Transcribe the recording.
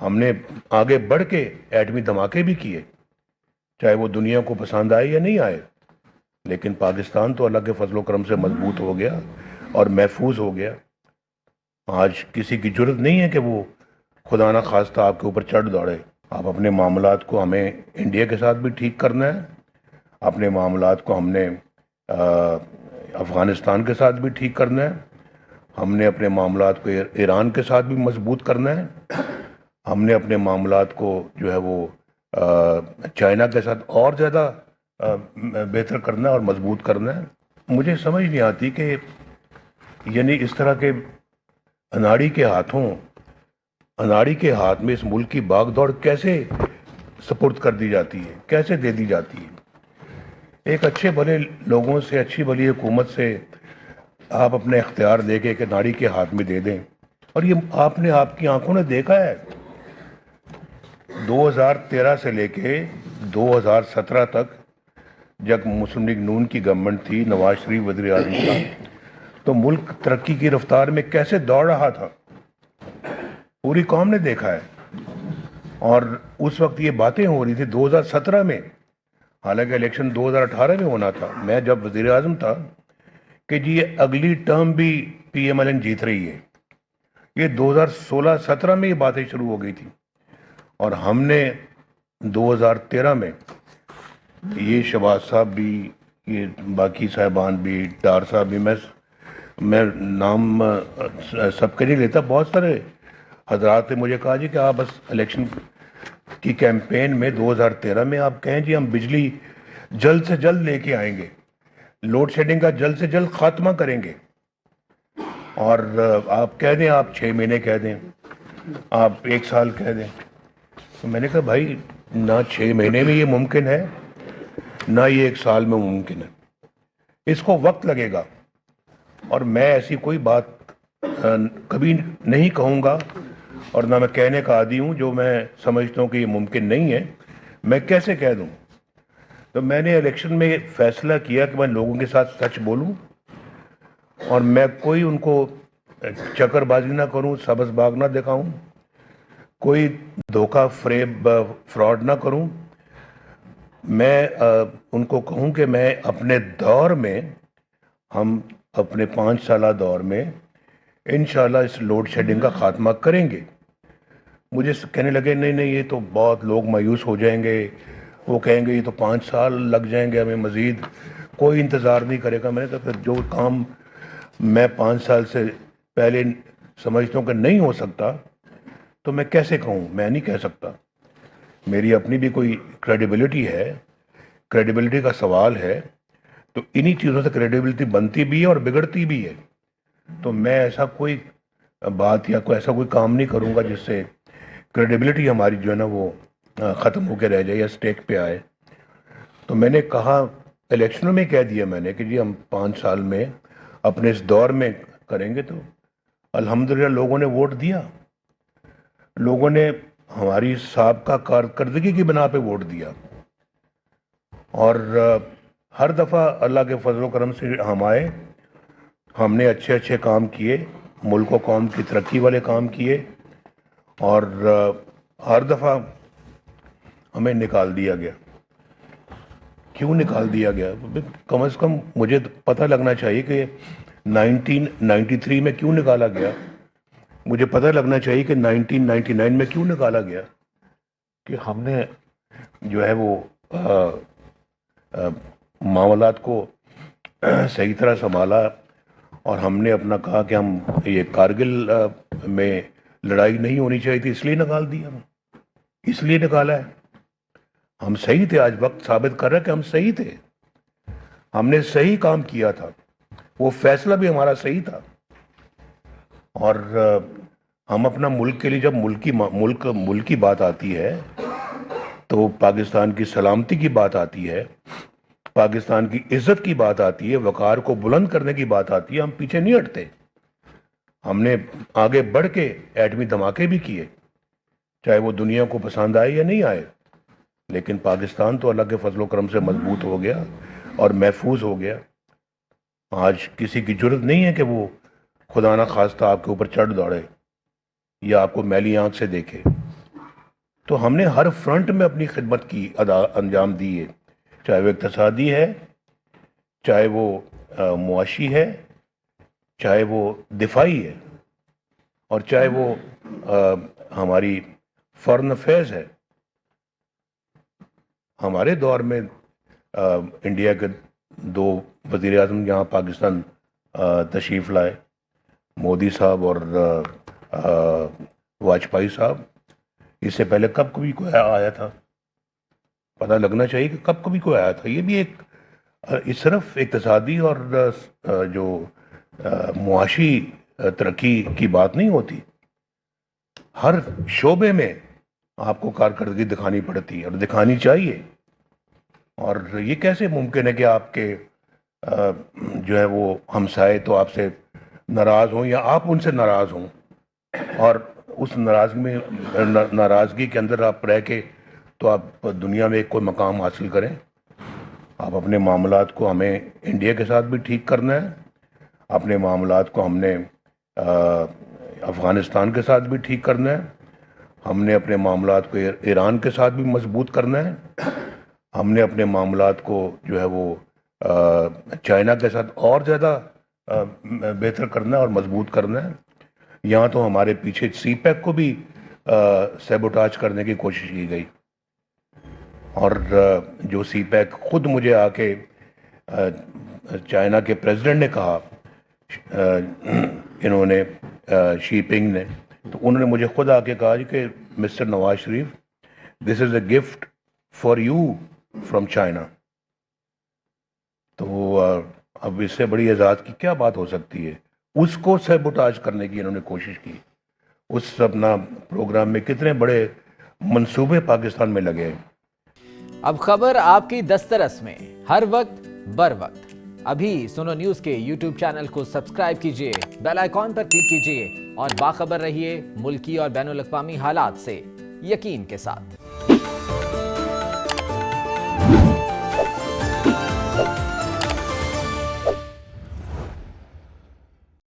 ہم نے آگے بڑھ کے ایٹمی دھماکے بھی کیے، چاہے وہ دنیا کو پسند آئے یا نہیں آئے، لیکن پاکستان تو اللہ کے فضل و کرم سے مضبوط ہو گیا اور محفوظ ہو گیا۔ آج کسی کی جرت نہیں ہے کہ وہ خدا نہ خواستہ آپ کے اوپر چڑھ دوڑے۔ آپ اپنے معاملات کو ہمیں انڈیا کے ساتھ بھی ٹھیک کرنا ہے، اپنے معاملات کو ہم نے افغانستان کے ساتھ بھی ٹھیک کرنا ہے، ہم نے اپنے معاملات کو ایران کے ساتھ بھی مضبوط کرنا ہے، ہم نے اپنے معاملات کو جو ہے وہ چائنا کے ساتھ اور زیادہ بہتر کرنا ہے اور مضبوط کرنا ہے۔ مجھے سمجھ نہیں آتی کہ یعنی اس طرح کے اناڑی کے ہاتھوں، اناڑی کے ہاتھ میں اس ملک کی باغ دوڑ کیسے سپرد کر دی جاتی ہے، کیسے دے دی جاتی ہے؟ ایک اچھے بھلے لوگوں سے، اچھی بھلی حکومت سے آپ اپنے اختیار دے کے ایک اناڑی کے ہاتھ میں دے دیں، اور یہ آپ کی آنکھوں نے دیکھا ہے 2013 سے لے کے 2017 تک، جب مسلم لیگ نون کی گورنمنٹ تھی، نواز شریف وزیر اعظم تھا، تو ملک ترقی کی رفتار میں کیسے دوڑ رہا تھا، پوری قوم نے دیکھا ہے۔ اور اس وقت یہ باتیں ہو رہی تھی 2017 میں، حالانکہ الیکشن 2018 میں ہونا تھا، میں جب وزیر اعظم تھا، کہ جی یہ اگلی ٹرم بھی پی ایم ایل این جیت رہی ہے۔ یہ 2016-17 میں یہ باتیں شروع ہو گئی تھی، اور ہم نے 2013 میں یہ شہباز صاحب بھی، یہ باقی صاحبان بھی، ڈار صاحب بھی، میں نام سب کے نہیں لیتا، بہت سارے حضرات نے مجھے کہا جی کہ آپ بس الیکشن کی کیمپین میں 2013 میں آپ کہیں جی ہم بجلی جلد سے جلد لے کے آئیں گے، لوڈ شیڈنگ کا جلد سے جلد خاتمہ کریں گے، اور آپ کہہ دیں، آپ 6 مہینے کہہ دیں، آپ 1 سال کہہ دیں۔ تو میں نے کہا بھائی، نہ 6 مہینے میں یہ ممکن ہے، نہ یہ 1 سال میں ممکن ہے، اس کو وقت لگے گا، اور میں ایسی کوئی بات کبھی نہیں کہوں گا، اور نہ میں کہنے کا عادی ہوں جو میں سمجھتا ہوں کہ یہ ممکن نہیں ہے، میں کیسے کہہ دوں؟ تو میں نے الیکشن میں فیصلہ کیا کہ میں لوگوں کے ساتھ سچ بولوں، اور میں کوئی ان کو چکر بازی نہ کروں، سبز باغ نہ دکھاؤں، کوئی دھوکہ فریب فراڈ نہ کروں۔ میں ان کو کہوں کہ میں اپنے دور میں، ہم اپنے 5 سالہ دور میں انشاءاللہ اس لوڈ شیڈنگ کا خاتمہ کریں گے۔ مجھے کہنے لگے نہیں نہیں، یہ تو بہت لوگ مایوس ہو جائیں گے، وہ کہیں گے یہ تو 5 سال لگ جائیں گے ہمیں، مزید کوئی انتظار نہیں کرے گا۔ میں نے کہا پھر جو کام میں 5 سال سے پہلے سمجھتا ہوں کہ نہیں ہو سکتا، تو میں کیسے کہوں؟ میں نہیں کہہ سکتا، میری اپنی بھی کوئی کریڈیبلٹی ہے، کریڈیبلٹی کا سوال ہے، تو انہی چیزوں سے کریڈیبلٹی بنتی بھی ہے اور بگڑتی بھی ہے۔ تو میں ایسا کوئی بات یا کوئی ایسا کوئی کام نہیں کروں گا جس سے کریڈیبلٹی ہماری جو ہے نا وہ ختم ہو کے رہ جائے یا سٹیک پہ آئے۔ تو میں نے کہا، الیکشنوں میں کہہ دیا میں نے کہ جی ہم 5 سال میں اپنے اس دور میں کریں گے، تو الحمدللہ لوگوں نے ووٹ دیا، لوگوں نے ہماری سابقہ کارکردگی کی بنا پہ ووٹ دیا، اور ہر دفعہ اللہ کے فضل و کرم سے ہم آئے، ہم نے اچھے اچھے کام کیے، ملک و قوم کی ترقی والے کام کیے، اور ہر دفعہ ہمیں نکال دیا گیا۔ کیوں نکال دیا گیا؟ کم از کم مجھے پتہ لگنا چاہیے کہ 1993 میں کیوں نکالا گیا، مجھے پتہ لگنا چاہیے کہ 1999 میں کیوں نکالا گیا، کہ ہم نے جو ہے وہ معاملات کو صحیح طرح سنبھالا، اور ہم نے اپنا کہا کہ ہم یہ کارگل میں لڑائی نہیں ہونی چاہیے تھی، اس لیے نکال دیا، اس لیے نکالا ہے۔ ہم صحیح تھے، آج وقت ثابت کر رہا ہے کہ ہم صحیح تھے، ہم نے صحیح کام کیا تھا، وہ فیصلہ بھی ہمارا صحیح تھا۔ اور ہم اپنا ملک کے لیے جب ملک کی بات آتی ہے، تو پاکستان کی سلامتی کی بات آتی ہے، پاکستان کی عزت کی بات آتی ہے، وقار کو بلند کرنے کی بات آتی ہے، ہم پیچھے نہیں ہٹتے۔ ہم نے آگے بڑھ کے ایٹمی دھماکے بھی کیے، چاہے وہ دنیا کو پسند آئے یا نہیں آئے، لیکن پاکستان تو اللہ کے فضل و کرم سے مضبوط ہو گیا اور محفوظ ہو گیا۔ آج کسی کی جرت نہیں ہے کہ وہ خدا نہ خواستہ آپ کے اوپر چڑھ دوڑے یا آپ کو میلی آنکھ سے دیکھے۔ تو ہم نے ہر فرنٹ میں اپنی خدمت کی انجام دی ہے، چاہے وہ اقتصادی ہے، چاہے وہ معاشی ہے، چاہے وہ دفاعی ہے، اور چاہے وہ ہماری فارن افیئرز ہے۔ ہمارے دور میں انڈیا کے 2 وزیر اعظم یہاں پاکستان تشریف لائے، مودی صاحب اور واجپئی صاحب۔ اس سے پہلے کب کبھی کوئی آیا تھا؟ پتہ لگنا چاہیے کہ کب کبھی کوئی آیا تھا۔ یہ بھی ایک صرف اقتصادی اور جو معاشی ترقی کی بات نہیں ہوتی، ہر شعبے میں آپ کو کارکردگی دکھانی پڑتی ہے اور دکھانی چاہیے۔ اور یہ کیسے ممکن ہے کہ آپ کے جو ہے وہ ہمسائے تو آپ سے ناراض ہوں یا آپ ان سے ناراض ہوں، اور اس ناراضگی کے اندر آپ رہ کے تو آپ دنیا میں کوئی مقام حاصل کریں؟ آپ اپنے معاملات کو ہمیں انڈیا کے ساتھ بھی ٹھیک کرنا ہے، اپنے معاملات کو ہم نے افغانستان کے ساتھ بھی ٹھیک کرنا ہے، ہم نے اپنے معاملات کو ایران کے ساتھ بھی مضبوط کرنا ہے، ہم نے اپنے معاملات کو جو ہے وہ چائنا کے ساتھ اور زیادہ بہتر کرنا ہے اور مضبوط کرنا ہے۔ یہاں تو ہمارے پیچھے سی پیک کو بھی سیبوٹاج کرنے کی کوشش کی گئی، اور جو سی پیک خود مجھے آ کے چائنا کے پریزیڈنٹ نے کہا، انہوں نے شی پنگ نے، تو انہوں نے مجھے خود آ کے کہا کہ mister Nawaz Sharif, this is a gift for you from China. تو اب اس سے بڑی اعزاز کی کیا بات ہو سکتی ہے؟ اس کو سیبوٹاج کرنے کی انہوں نے کوشش کی۔ اس اپنا پروگرام میں کتنے بڑے منصوبے پاکستان میں لگے ہیں۔ اب خبر آپ کی دسترس میں، ہر وقت بر وقت۔ ابھی سنو نیوز کے یوٹیوب چینل کو سبسکرائب کیجئے، بیل آئیکن پر کلک کیجئے اور باخبر رہیے ملکی اور بین الاقوامی حالات سے یقین کے ساتھ۔